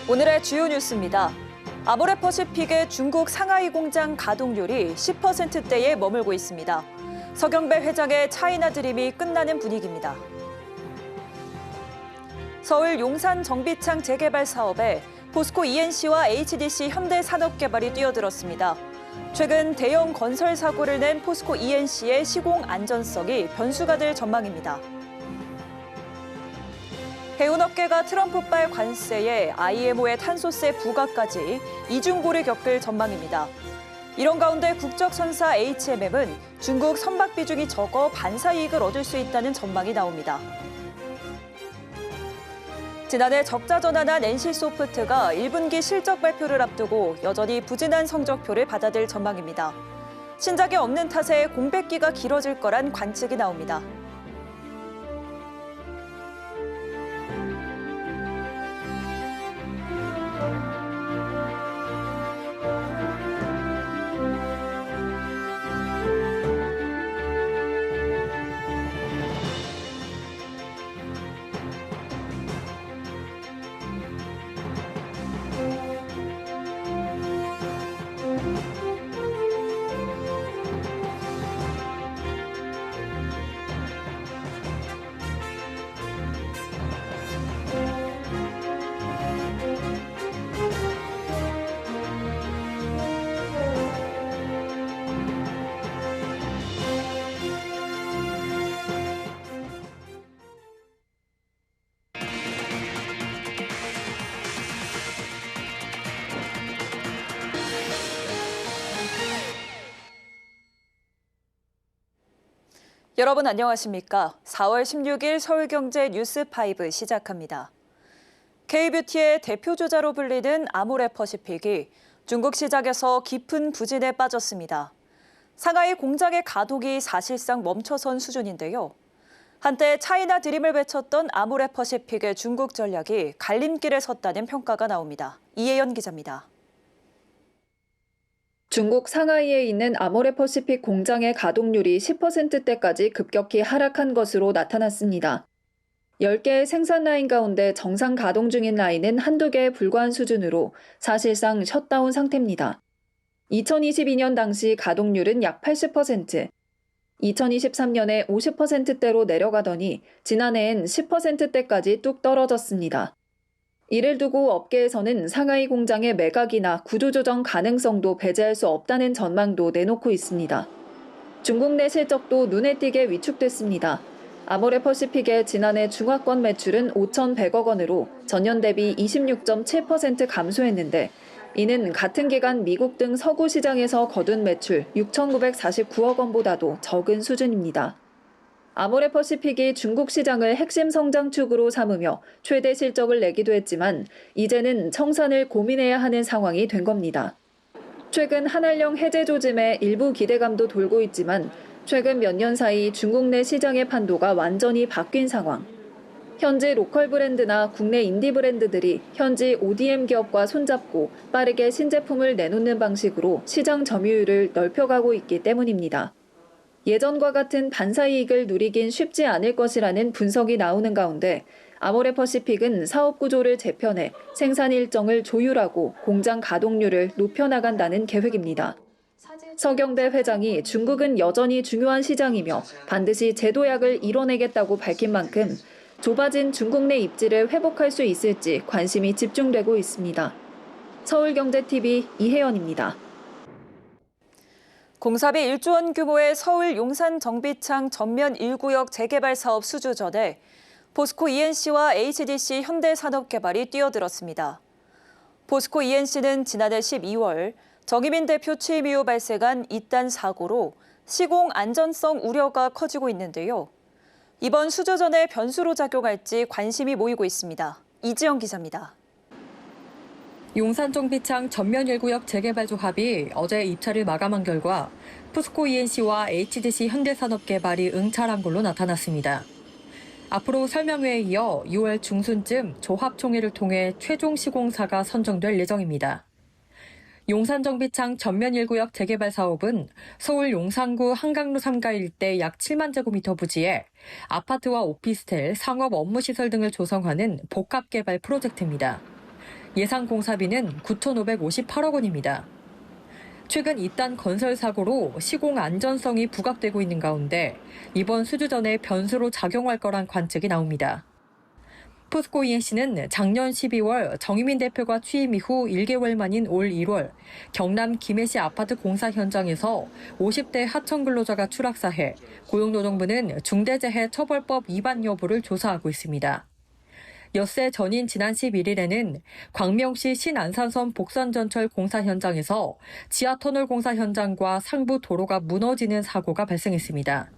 오늘의 주요 뉴스입니다. 아모레퍼시픽의 중국 상하이 공장 가동률이 10%대에 머물고 있습니다. 서경배 회장의 차이나 드림이 끝나는 분위기입니다. 서울 용산 정비창 재개발 사업에 포스코 ENC와 HDC 현대산업개발이 뛰어들었습니다. 최근 대형 건설 사고를 낸 포스코 ENC의 시공 안전성이 변수가 될 전망입니다. 해운업계가 트럼프발 관세에 IMO의 탄소세 부과까지 이중고를 겪을 전망입니다. 이런 가운데 국적선사 HMM은 중국 선박 비중이 적어 반사이익을 얻을 수 있다는 전망이 나옵니다. 지난해 적자 전환한 NC소프트가 1분기 실적 발표를 앞두고 여전히 부진한 성적표를 받아들 전망입니다. 신작이 없는 탓에 공백기가 길어질 거란 관측이 나옵니다. 여러분 안녕하십니까? 4월 16일 서울경제 뉴스5 시작합니다. K뷰티의 대표주자로 불리는 아모레퍼시픽이 중국 시장에서 깊은 부진에 빠졌습니다. 상하이 공장의 가동이 사실상 멈춰선 수준인데요. 한때 차이나 드림을 외쳤던 아모레퍼시픽의 중국 전략이 갈림길에 섰다는 평가가 나옵니다. 이혜연 기자입니다. 중국 상하이에 있는 아모레퍼시픽 공장의 가동률이 10%대까지 급격히 하락한 것으로 나타났습니다. 10개의 생산 라인 가운데 정상 가동 중인 라인은 한두 개에 불과한 수준으로 사실상 셧다운 상태입니다. 2022년 당시 가동률은 약 80%, 2023년에 50%대로 내려가더니 지난해엔 10%대까지 뚝 떨어졌습니다. 이를 두고 업계에서는 상하이 공장의 매각이나 구조조정 가능성도 배제할 수 없다는 전망도 내놓고 있습니다. 중국 내 실적도 눈에 띄게 위축됐습니다. 아모레퍼시픽의 지난해 중화권 매출은 5,100억 원으로 전년 대비 26.7% 감소했는데 이는 같은 기간 미국 등 서구 시장에서 거둔 매출 6,949억 원보다도 적은 수준입니다. 아모레퍼시픽이 중국 시장을 핵심 성장축으로 삼으며 최대 실적을 내기도 했지만 이제는 청산을 고민해야 하는 상황이 된 겁니다. 최근 한알령 해제 조짐에 일부 기대감도 돌고 있지만 최근 몇 년 사이 중국 내 시장의 판도가 완전히 바뀐 상황. 현지 로컬 브랜드나 국내 인디 브랜드들이 현지 ODM 기업과 손잡고 빠르게 신제품을 내놓는 방식으로 시장 점유율을 넓혀가고 있기 때문입니다. 예전과 같은 반사이익을 누리긴 쉽지 않을 것이라는 분석이 나오는 가운데 아모레퍼시픽은 사업 구조를 재편해 생산 일정을 조율하고 공장 가동률을 높여나간다는 계획입니다. 서경배 회장이 중국은 여전히 중요한 시장이며 반드시 제도약을 이뤄내겠다고 밝힌 만큼 좁아진 중국 내 입지를 회복할 수 있을지 관심이 집중되고 있습니다. 서울경제TV 이혜연입니다. 공사비 1조 원 규모의 서울 용산 정비창 전면 1구역 재개발 사업 수주 전에 포스코 ENC와 HDC 현대산업개발이 뛰어들었습니다. 포스코 ENC는 지난해 12월 정의민 대표 취임 이후 발생한 이단 사고로 시공 안전성 우려가 커지고 있는데요. 이번 수주 전에 변수로 작용할지 관심이 모이고 있습니다. 이지영 기자입니다. 용산 정비창 전면 1구역 재개발 조합이 어제 입찰을 마감한 결과 포스코 ENC와 HDC 현대산업개발이 응찰한 걸로 나타났습니다. 앞으로 설명회에 이어 6월 중순쯤 조합 총회를 통해 최종 시공사가 선정될 예정입니다. 용산 정비창 전면 1구역 재개발 사업은 서울 용산구 한강로 3가 일대 약 7만 제곱미터 부지에 아파트와 오피스텔, 상업 업무시설 등을 조성하는 복합개발 프로젝트입니다. 예상 공사비는 9,558억 원입니다. 최근 잇단 건설 사고로 시공 안전성이 부각되고 있는 가운데 이번 수주전에 변수로 작용할 거란 관측이 나옵니다. 포스코 ENC는 작년 12월 정의민 대표가 취임 이후 1개월 만인 올 1월 경남 김해시 아파트 공사 현장에서 50대 하청 근로자가 추락사해 고용노동부는 중대재해처벌법 위반 여부를 조사하고 있습니다. 엿새 전인 지난 11일에는 광명시 신안산선 복선전철 공사 현장에서 지하터널 공사 현장과 상부 도로가 무너지는 사고가 발생했습니다.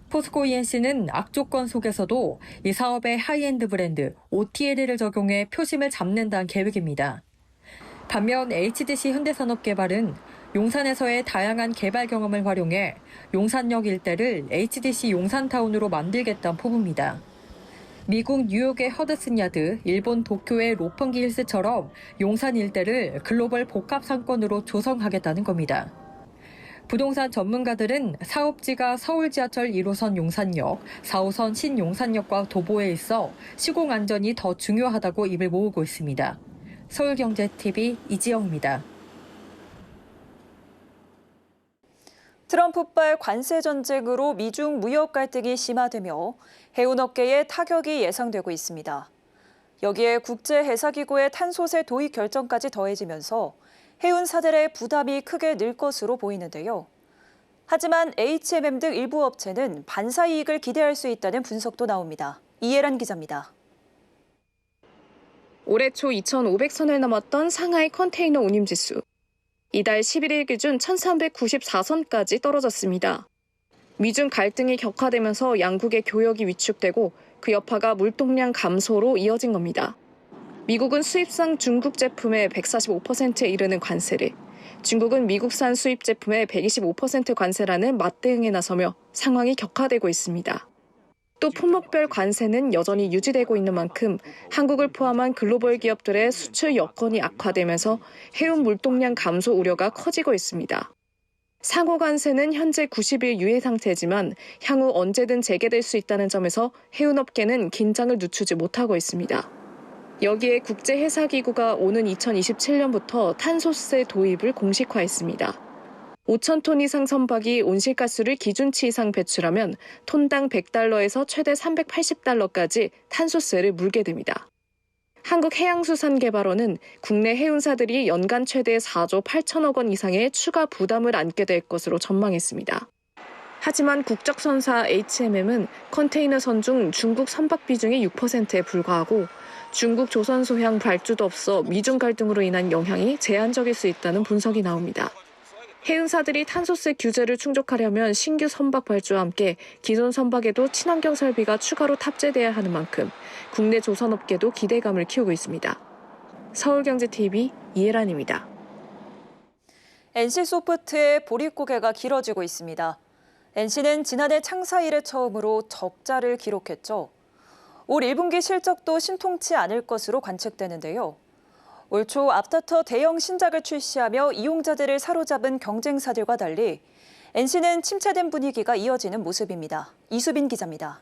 포스코 ENC는 악조건 속에서도 이 사업의 하이엔드 브랜드 OTL을 적용해 표심을 잡는다는 계획입니다. 반면 HDC 현대산업개발은 용산에서의 다양한 개발 경험을 활용해 용산역 일대를 HDC 용산타운으로 만들겠다는 포부입니다. 미국 뉴욕의 허드슨 야드, 일본 도쿄의 로펑기 힐스처럼 용산 일대를 글로벌 복합 상권으로 조성하겠다는 겁니다. 부동산 전문가들은 사업지가 서울 지하철 1호선 용산역, 4호선 신용산역과 도보에 있어 시공 안전이 더 중요하다고 입을 모으고 있습니다. 서울경제TV 이지영입니다. 트럼프발 관세 전쟁으로 미중 무역 갈등이 심화되며 해운업계에 타격이 예상되고 있습니다. 여기에 국제해사기구의 탄소세 도입 결정까지 더해지면서 해운사들의 부담이 크게 늘 것으로 보이는데요. 하지만 HMM 등 일부 업체는 반사 이익을 기대할 수 있다는 분석도 나옵니다. 이혜란 기자입니다. 올해 초 2,500선을 넘었던 상하이 컨테이너 운임지수. 이달 11일 기준 1,394선까지 떨어졌습니다. 미중 갈등이 격화되면서 양국의 교역이 위축되고 그 여파가 물동량 감소로 이어진 겁니다. 미국은 수입상 중국 제품의 145%에 이르는 관세를, 중국은 미국산 수입 제품의 125% 관세라는 맞대응에 나서며 상황이 격화되고 있습니다. 또 품목별 관세는 여전히 유지되고 있는 만큼 한국을 포함한 글로벌 기업들의 수출 여건이 악화되면서 해운 물동량 감소 우려가 커지고 있습니다. 상호 관세는 현재 90일 유예 상태지만 향후 언제든 재개될 수 있다는 점에서 해운업계는 긴장을 늦추지 못하고 있습니다. 여기에 국제해사기구가 오는 2027년부터 탄소세 도입을 공식화했습니다. 5,000톤 이상 선박이 온실가스를 기준치 이상 배출하면 톤당 $100에서 최대 $380까지 탄소세를 물게 됩니다. 한국해양수산개발원은 국내 해운사들이 연간 최대 4조 8천억 원 이상의 추가 부담을 안게 될 것으로 전망했습니다. 하지만 국적선사 HMM은 컨테이너 선 중 중국 선박 비중이 6%에 불과하고 중국 조선소향 발주도 없어 미중 갈등으로 인한 영향이 제한적일 수 있다는 분석이 나옵니다. 해운사들이 탄소세 규제를 충족하려면 신규 선박 발주와 함께 기존 선박에도 친환경 설비가 추가로 탑재돼야 하는 만큼 국내 조선업계도 기대감을 키우고 있습니다. 서울경제TV 이혜란입니다. NC소프트의 보릿고개가 길어지고 있습니다. NC는 지난해 창사 이래 처음으로 적자를 기록했죠. 올 1분기 실적도 신통치 않을 것으로 관측되는데요. 올 초 앞터터 대형 신작을 출시하며 이용자들을 사로잡은 경쟁사들과 달리 NC는 침체된 분위기가 이어지는 모습입니다. 이수빈 기자입니다.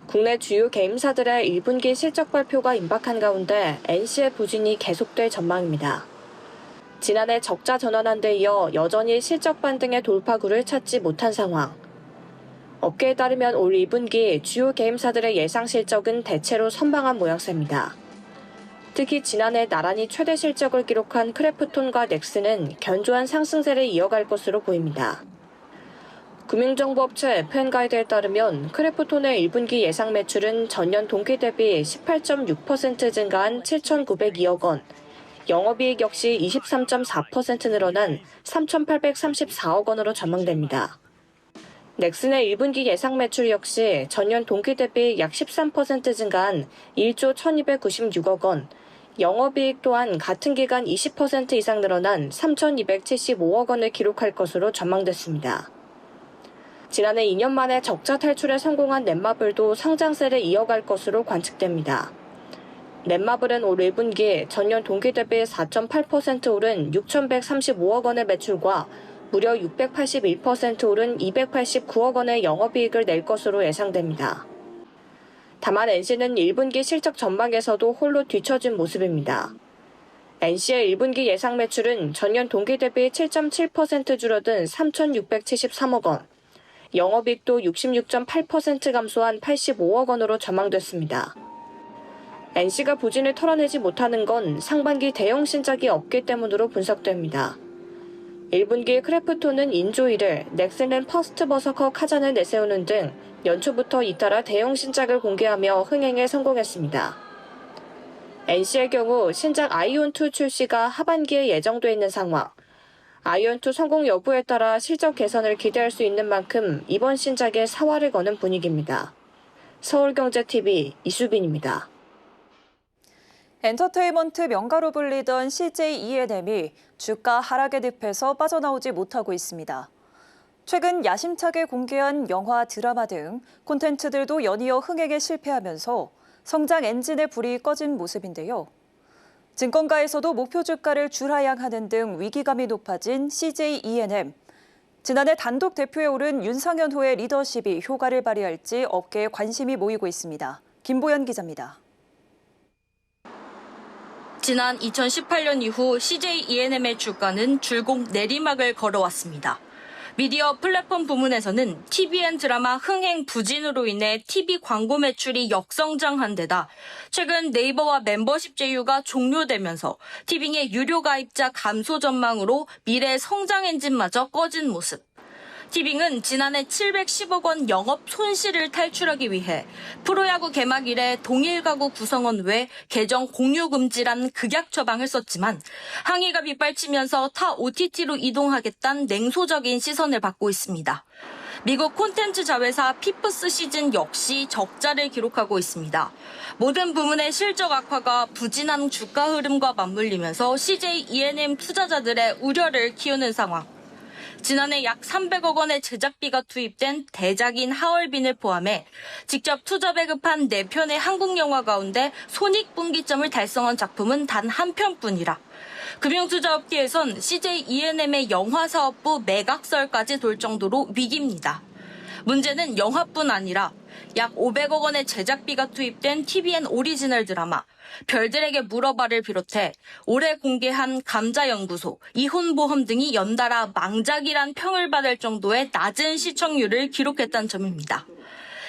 국내 주요 게임사들의 1분기 실적 발표가 임박한 가운데 NC의 부진이 계속될 전망입니다. 지난해 적자 전환한 데 이어 여전히 실적 반등의 돌파구를 찾지 못한 상황. 업계에 따르면 올 2분기 주요 게임사들의 예상 실적은 대체로 선방한 모양새입니다. 특히 지난해 나란히 최대 실적을 기록한 크래프톤과 넥슨은 견조한 상승세를 이어갈 것으로 보입니다. 금융정보업체 FN가이드에 따르면 크래프톤의 1분기 예상 매출은 전년 동기 대비 18.6% 증가한 7,902억 원, 영업이익 역시 23.4% 늘어난 3,834억 원으로 전망됩니다. 넥슨의 1분기 예상 매출 역시 전년 동기 대비 약 13% 증가한 1조 1,296억 원, 영업이익 또한 같은 기간 20% 이상 늘어난 3,275억 원을 기록할 것으로 전망됐습니다. 지난해 2년 만에 적자 탈출에 성공한 넷마블도 성장세를 이어갈 것으로 관측됩니다. 넷마블은 올 1분기 전년 동기 대비 4.8% 오른 6,135억 원의 매출과 무려 681% 오른 289억 원의 영업이익을 낼 것으로 예상됩니다. 다만 NC는 1분기 실적 전망에서도 홀로 뒤처진 모습입니다. NC의 1분기 예상 매출은 전년 동기 대비 7.7% 줄어든 3,673억 원, 영업이익도 66.8% 감소한 85억 원으로 전망됐습니다. NC가 부진을 털어내지 못하는 건 상반기 대형 신작이 없기 때문으로 분석됩니다. 1분기 크래프톤은 인조이를, 넥슨은 퍼스트버서커 카잔을 내세우는 등 연초부터 잇따라 대형 신작을 공개하며 흥행에 성공했습니다. NC의 경우 신작 아이온2 출시가 하반기에 예정돼 있는 상황, 아이온2 성공 여부에 따라 실적 개선을 기대할 수 있는 만큼 이번 신작에 사활을 거는 분위기입니다. 서울경제TV 이수빈입니다. 엔터테인먼트 명가로 불리던 CJ E&M이 주가 하락의 늪에서 빠져나오지 못하고 있습니다. 최근 야심차게 공개한 영화, 드라마 등 콘텐츠들도 연이어 흥행에 실패하면서 성장 엔진의 불이 꺼진 모습인데요. 증권가에서도 목표 주가를 줄하향하는 등 위기감이 높아진 CJ E&M. 지난해 단독 대표에 오른 윤상현호의 리더십이 효과를 발휘할지 업계에 관심이 모이고 있습니다. 김보연 기자입니다. 지난 2018년 이후 CJ E&M의 주가는 줄곧 내리막을 걸어왔습니다. 미디어 플랫폼 부문에서는 TVN 드라마 흥행 부진으로 인해 TV 광고 매출이 역성장한 데다 최근 네이버와 멤버십 제휴가 종료되면서 티빙의 유료 가입자 감소 전망으로 미래 성장 엔진마저 꺼진 모습. 티빙은 지난해 710억 원 영업 손실을 탈출하기 위해 프로야구 개막 이래 동일 가구 구성원 외 계정 공유 금지란 극약 처방을 썼지만 항의가 빗발치면서 타 OTT로 이동하겠다는 냉소적인 시선을 받고 있습니다. 미국 콘텐츠 자회사 피프스 시즌 역시 적자를 기록하고 있습니다. 모든 부문의 실적 악화가 부진한 주가 흐름과 맞물리면서 CJ E&M 투자자들의 우려를 키우는 상황. 지난해 약 300억 원의 제작비가 투입된 대작인 하얼빈을 포함해 직접 투자 배급한 4편의 한국 영화 가운데 손익분기점을 달성한 작품은 단 한 편뿐이라 금융투자업계에선 CJ E&M의 영화사업부 매각설까지 돌 정도로 위기입니다. 문제는 영화뿐 아니라 약 500억 원의 제작비가 투입된 TVN 오리지널 드라마 별들에게 물어봐를 비롯해 올해 공개한 감자연구소, 이혼보험 등이 연달아 망작이란 평을 받을 정도의 낮은 시청률을 기록했다는 점입니다.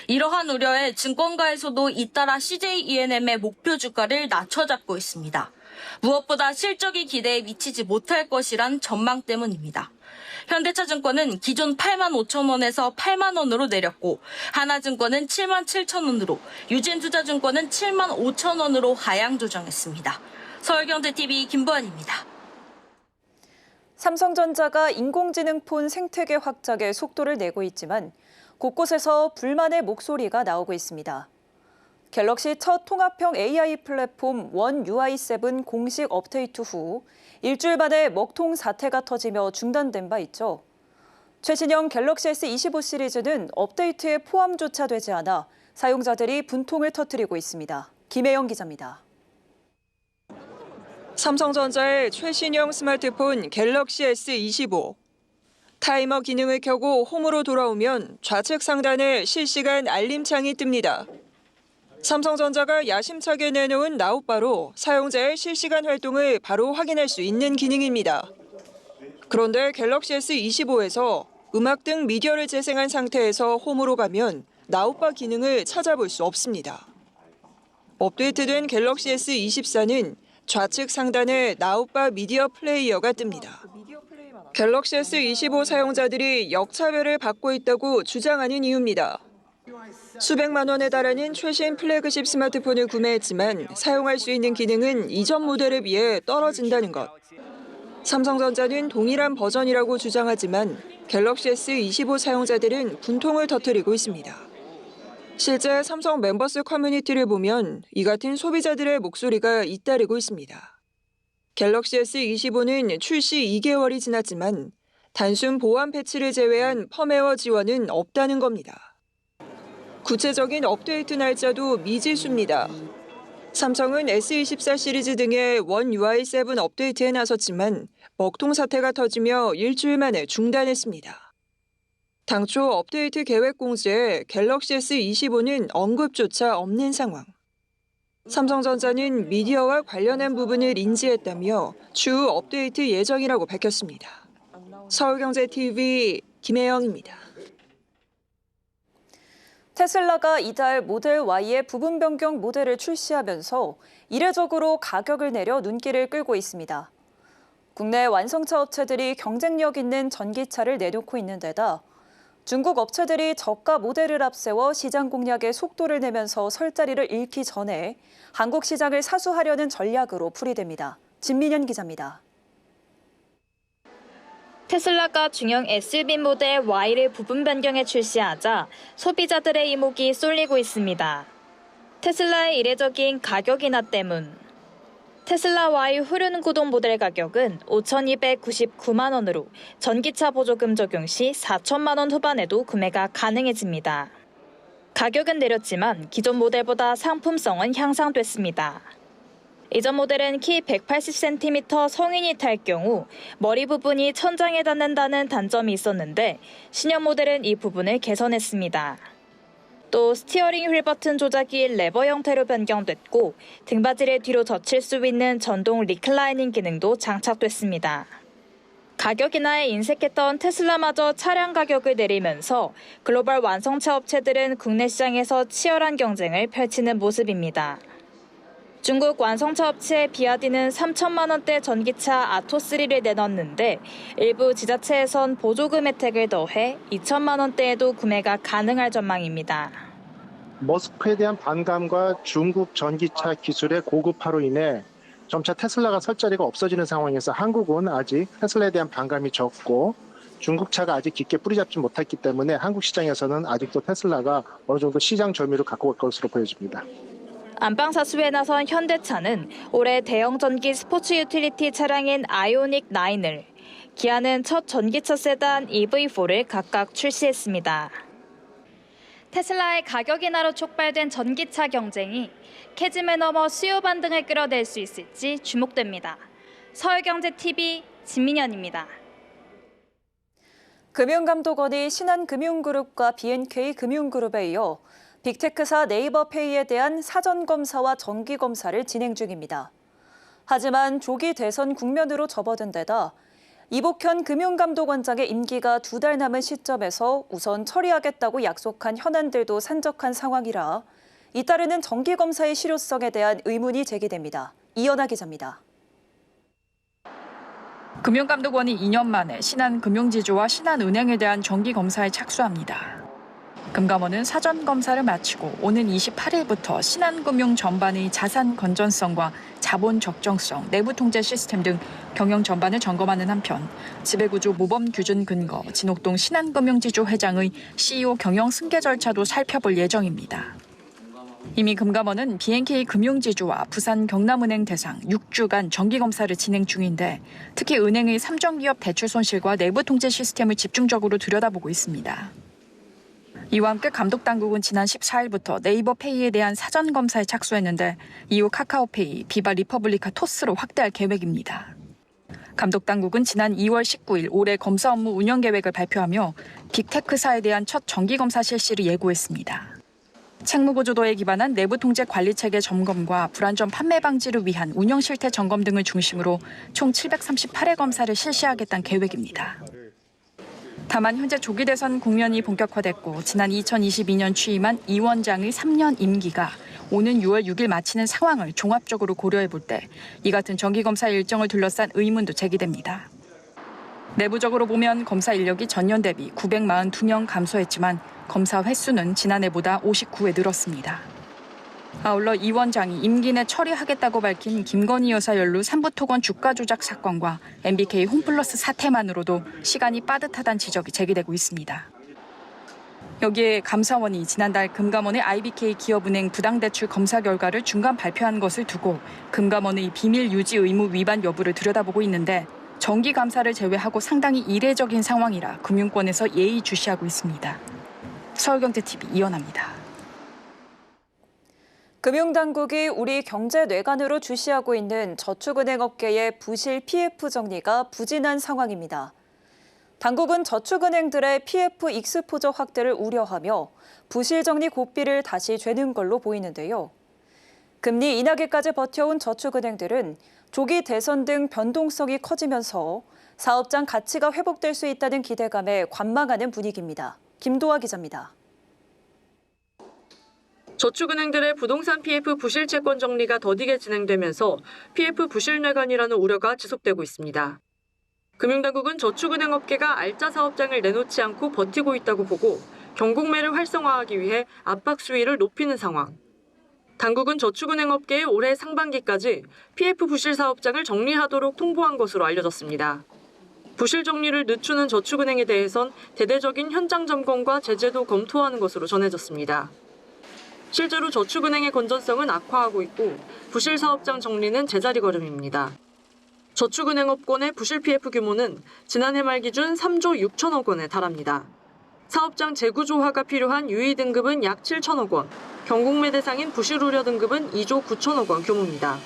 이러한 우려에 증권가에서도 잇따라 CJ E&M의 목표 주가를 낮춰잡고 있습니다. 무엇보다 실적이 기대에 미치지 못할 것이란 전망 때문입니다. 현대차증권은 기존 8만 5천 원에서 8만 원으로 내렸고 하나증권은 7만 7천 원으로 유진투자증권은 7만 5천 원으로 하향 조정했습니다. 서울경제TV 김보안입니다. 삼성전자가 인공지능폰 생태계 확장에 속도를 내고 있지만 곳곳에서 불만의 목소리가 나오고 있습니다. 갤럭시 첫 통합형 AI 플랫폼 원 UI7 공식 업데이트 후 일주일 만에 먹통 사태가 터지며 중단된 바 있죠. 최신형 갤럭시 S25 시리즈는 업데이트에 포함조차 되지 않아 사용자들이 분통을 터뜨리고 있습니다. 김혜영 기자입니다. 삼성전자의 최신형 스마트폰 갤럭시 S25. 타이머 기능을 켜고 홈으로 돌아오면 좌측 상단에 실시간 알림창이 뜹니다. 삼성전자가 야심차게 내놓은 나웃바로 사용자의 실시간 활동을 바로 확인할 수 있는 기능입니다. 그런데 갤럭시 S25에서 음악 등 미디어를 재생한 상태에서 홈으로 가면 나웃바 기능을 찾아볼 수 없습니다. 업데이트된 갤럭시 S24는 좌측 상단에 나웃바 미디어 플레이어가 뜹니다. 갤럭시 S25 사용자들이 역차별을 받고 있다고 주장하는 이유입니다. 수백만 원에 달하는 최신 플래그십 스마트폰을 구매했지만 사용할 수 있는 기능은 이전 모델에 비해 떨어진다는 것. 삼성전자는 동일한 버전이라고 주장하지만 갤럭시 S25 사용자들은 분통을 터뜨리고 있습니다. 실제 삼성 멤버스 커뮤니티를 보면 이 같은 소비자들의 목소리가 잇따르고 있습니다. 갤럭시 S25는 출시 2개월이 지났지만 단순 보안 패치를 제외한 펌웨어 지원은 없다는 겁니다. 구체적인 업데이트 날짜도 미지수입니다. 삼성은 S24 시리즈 등의 원 UI7 업데이트에 나섰지만 먹통 사태가 터지며 일주일 만에 중단했습니다. 당초 업데이트 계획 공지에 갤럭시 S25는 언급조차 없는 상황. 삼성전자는 미디어와 관련한 부분을 인지했다며 추후 업데이트 예정이라고 밝혔습니다. 서울경제TV 김혜영입니다. 테슬라가 이달 모델 Y의 부분 변경 모델을 출시하면서 이례적으로 가격을 내려 눈길을 끌고 있습니다. 국내 완성차 업체들이 경쟁력 있는 전기차를 내놓고 있는 데다 중국 업체들이 저가 모델을 앞세워 시장 공략에 속도를 내면서 설 자리를 잃기 전에 한국 시장을 사수하려는 전략으로 풀이됩니다. 진민현 기자입니다. 테슬라가 중형 SUV 모델 Y를 부분 변경해 출시하자 소비자들의 이목이 쏠리고 있습니다. 테슬라의 이례적인 가격 인하 때문. 테슬라 Y 후륜 구동 모델 가격은 5,299만 원으로 전기차 보조금 적용 시 4천만 원 후반에도 구매가 가능해집니다. 가격은 내렸지만 기존 모델보다 상품성은 향상됐습니다. 이전 모델은 키 180cm 성인이 탈 경우 머리 부분이 천장에 닿는다는 단점이 있었는데 신형 모델은 이 부분을 개선했습니다. 또 스티어링 휠 버튼 조작이 레버 형태로 변경됐고 등받이를 뒤로 젖힐 수 있는 전동 리클라이닝 기능도 장착됐습니다. 가격 인하에 인색했던 테슬라마저 차량 가격을 내리면서 글로벌 완성차 업체들은 국내 시장에서 치열한 경쟁을 펼치는 모습입니다. 중국 완성차 업체 비아디는 3천만 원대 전기차 아토3를 내놨는데 일부 지자체에선 보조금 혜택을 더해 2천만 원대에도 구매가 가능할 전망입니다. 머스크에 대한 반감과 중국 전기차 기술의 고급화로 인해 점차 테슬라가 설 자리가 없어지는 상황에서 한국은 아직 테슬라에 대한 반감이 적고 중국차가 아직 깊게 뿌리잡지 못했기 때문에 한국 시장에서는 아직도 테슬라가 어느 정도 시장 점유율을 갖고 올 것으로 보여집니다. 안방사수에 나선 현대차는 올해 대형 전기 스포츠 유틸리티 차량인 아이오닉 9을, 기아는 첫 전기차 세단 EV4를 각각 출시했습니다. 테슬라의 가격 인하로 촉발된 전기차 경쟁이 캐즘을 넘어 수요 반등을 끌어낼 수 있을지 주목됩니다. 서울경제TV 진민현입니다. 금융감독원이 신한금융그룹과 BNK금융그룹에 이어 빅테크사 네이버페이에 대한 사전검사와 정기검사를 진행 중입니다. 하지만 조기 대선 국면으로 접어든 데다 이복현 금융감독원장의 임기가 2달 남은 시점에서 우선 처리하겠다고 약속한 현안들도 산적한 상황이라 잇따르는 정기검사의 실효성에 대한 의문이 제기됩니다. 이연아 기자입니다. 금융감독원이 2년 만에 신한금융지주와 신한은행에 대한 정기검사에 착수합니다. 금감원은 사전검사를 마치고 오는 28일부터 신한금융 전반의 자산 건전성과 자본 적정성, 내부 통제 시스템 등 경영 전반을 점검하는 한편 지배구조 모범 규준 근거 진옥동 신한금융지주 회장의 CEO 경영 승계 절차도 살펴볼 예정입니다. 이미 금감원은 BNK 금융지주와 부산 경남은행 대상 6주간 정기검사를 진행 중인데 특히 은행의 삼정기업 대출 손실과 내부 통제 시스템을 집중적으로 들여다보고 있습니다. 이와 함께 감독당국은 지난 14일부터 네이버페이에 대한 사전검사에 착수했는데 이후 카카오페이, 비바 리퍼블리카 토스로 확대할 계획입니다. 감독당국은 지난 2월 19일 올해 검사 업무 운영 계획을 발표하며 빅테크사에 대한 첫 정기검사 실시를 예고했습니다. 책무보조도에 기반한 내부 통제 관리체계 점검과 불안전 판매 방지를 위한 운영 실태 점검 등을 중심으로 총 738회 검사를 실시하겠다는 계획입니다. 다만 현재 조기 대선 국면이 본격화됐고 지난 2022년 취임한 이 원장의 3년 임기가 오는 6월 6일 마치는 상황을 종합적으로 고려해 볼 때 이 같은 정기검사 일정을 둘러싼 의문도 제기됩니다. 내부적으로 보면 검사 인력이 전년 대비 942명 감소했지만 검사 횟수는 지난해보다 59회 늘었습니다. 아울러 이 원장이 임기 내 처리하겠다고 밝힌 김건희 여사 연루 삼부토건 주가 조작 사건과 MBK 홈플러스 사태만으로도 시간이 빠듯하다는 지적이 제기되고 있습니다. 여기에 감사원이 지난달 금감원의 IBK 기업은행 부당대출 검사 결과를 중간 발표한 것을 두고 금감원의 비밀 유지 의무 위반 여부를 들여다보고 있는데 정기 감사를 제외하고 상당히 이례적인 상황이라 금융권에서 예의주시하고 있습니다. 서울경제TV 이연아입니다. 금융당국이 우리 경제 뇌관으로 주시하고 있는 저축은행 업계의 부실 PF 정리가 부진한 상황입니다. 당국은 저축은행들의 PF 익스포저 확대를 우려하며 부실 정리 고삐를 다시 죄는 걸로 보이는데요. 금리 인하기까지 버텨온 저축은행들은 조기 대선 등 변동성이 커지면서 사업장 가치가 회복될 수 있다는 기대감에 관망하는 분위기입니다. 김도아 기자입니다. 저축은행들의 부동산 PF 부실 채권 정리가 더디게 진행되면서 PF 부실 뇌관이라는 우려가 지속되고 있습니다. 금융당국은 저축은행 업계가 알짜 사업장을 내놓지 않고 버티고 있다고 보고 경공매를 활성화하기 위해 압박 수위를 높이는 상황. 당국은 저축은행 업계에 올해 상반기까지 PF 부실 사업장을 정리하도록 통보한 것으로 알려졌습니다. 부실 정리를 늦추는 저축은행에 대해선 대대적인 현장 점검과 제재도 검토하는 것으로 전해졌습니다. 실제로 저축은행의 건전성은 악화하고 있고 부실 사업장 정리는 제자리 걸음입니다. 저축은행 업권의 부실 PF 규모는 지난해 말 기준 3조 6천억 원에 달합니다. 사업장 재구조화가 필요한 유의 등급은 약 7천억 원, 경공매 대상인 부실 우려 등급은 2조 9천억 원 규모입니다.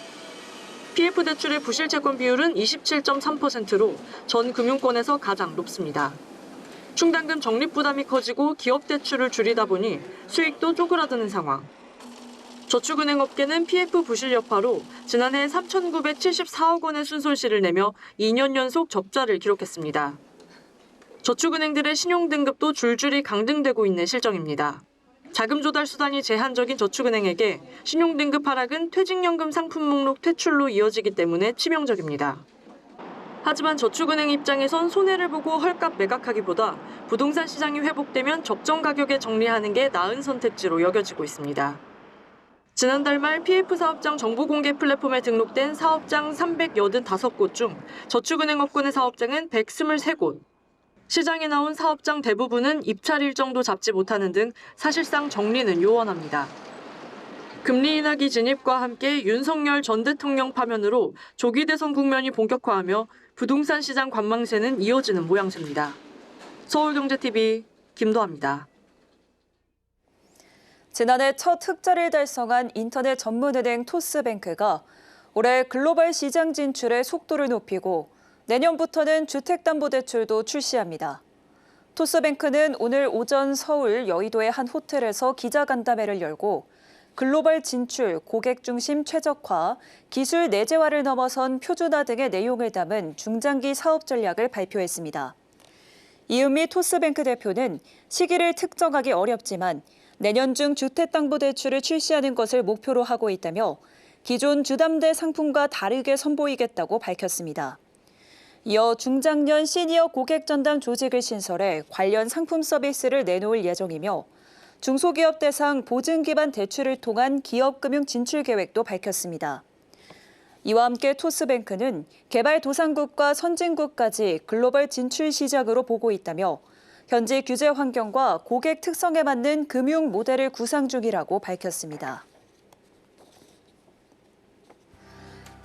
PF 대출의 부실 채권 비율은 27.3%로 전 금융권에서 가장 높습니다. 충당금 적립 부담이 커지고 기업 대출을 줄이다 보니 수익도 쪼그라드는 상황. 저축은행 업계는 PF 부실 여파로 지난해 3,974억 원의 순손실을 내며 2년 연속 적자를 기록했습니다. 저축은행들의 신용등급도 줄줄이 강등되고 있는 실정입니다. 자금 조달 수단이 제한적인 저축은행에게 신용등급 하락은 퇴직연금 상품 목록 퇴출로 이어지기 때문에 치명적입니다. 하지만 저축은행 입장에선 손해를 보고 헐값 매각하기보다 부동산 시장이 회복되면 적정 가격에 정리하는 게 나은 선택지로 여겨지고 있습니다. 지난달 말 PF 사업장 정보 공개 플랫폼에 등록된 사업장 385곳 중 저축은행 업권의 사업장은 123곳. 시장에 나온 사업장 대부분은 입찰 일정도 잡지 못하는 등 사실상 정리는 요원합니다. 금리 인하기 진입과 함께 윤석열 전 대통령 파면으로 조기 대선 국면이 본격화하며 부동산 시장 관망세는 이어지는 모양새입니다. 서울경제TV 김도아입니다. 지난해 첫 흑자를 달성한 인터넷 전문은행 토스뱅크가 올해 글로벌 시장 진출에 속도를 높이고 내년부터는 주택담보대출도 출시합니다. 토스뱅크는 오늘 오전 서울 여의도의 한 호텔에서 기자간담회를 열고 글로벌 진출, 고객 중심 최적화, 기술 내재화를 넘어선 표준화 등의 내용을 담은 중장기 사업 전략을 발표했습니다. 이은미 토스뱅크 대표는 시기를 특정하기 어렵지만 내년 중 주택담보대출을 출시하는 것을 목표로 하고 있다며 기존 주담대 상품과 다르게 선보이겠다고 밝혔습니다. 이어 중장년 시니어 고객 전담 조직을 신설해 관련 상품 서비스를 내놓을 예정이며 중소기업 대상 보증 기반 대출을 통한 기업금융 진출 계획도 밝혔습니다. 이와 함께 토스뱅크는 개발도상국과 선진국까지 글로벌 진출 시장으로 보고 있다며 현지 규제 환경과 고객 특성에 맞는 금융 모델을 구상 중이라고 밝혔습니다.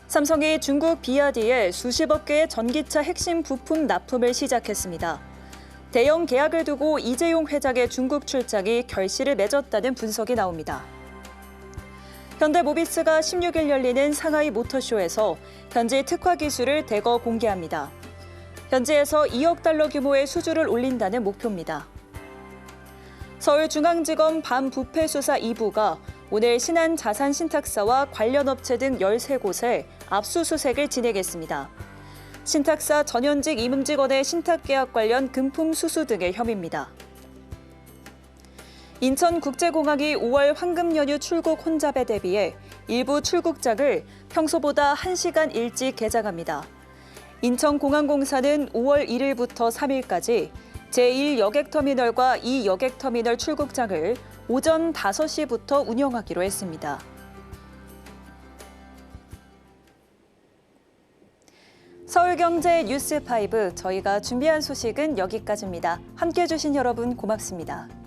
삼성이 중국 비아디에 수십억 개의 전기차 핵심 부품 납품을 시작했습니다. 대형 계약을 두고 이재용 회장의 중국 출장이 결실을 맺었다는 분석이 나옵니다. 현대모비스가 16일 열리는 상하이 모터쇼에서 현지 특화 기술을 대거 공개합니다. 현지에서 2억 달러 규모의 수주를 올린다는 목표입니다. 서울중앙지검 반부패수사 2부가 오늘 신한 자산신탁사와 관련 업체 등 13곳에 압수수색을 진행했습니다. 신탁사 전현직 임직원의 신탁계약 관련 금품 수수 등의 혐의입니다. 인천국제공항이 5월 황금 연휴 출국 혼잡에 대비해 일부 출국장을 평소보다 1시간 일찍 개장합니다. 인천공항공사는 5월 1일부터 3일까지 제1여객터미널과 2여객터미널 출국장을 오전 5시부터 운영하기로 했습니다. 서울경제 뉴스5 저희가 준비한 소식은 여기까지입니다. 함께해 주신 여러분 고맙습니다.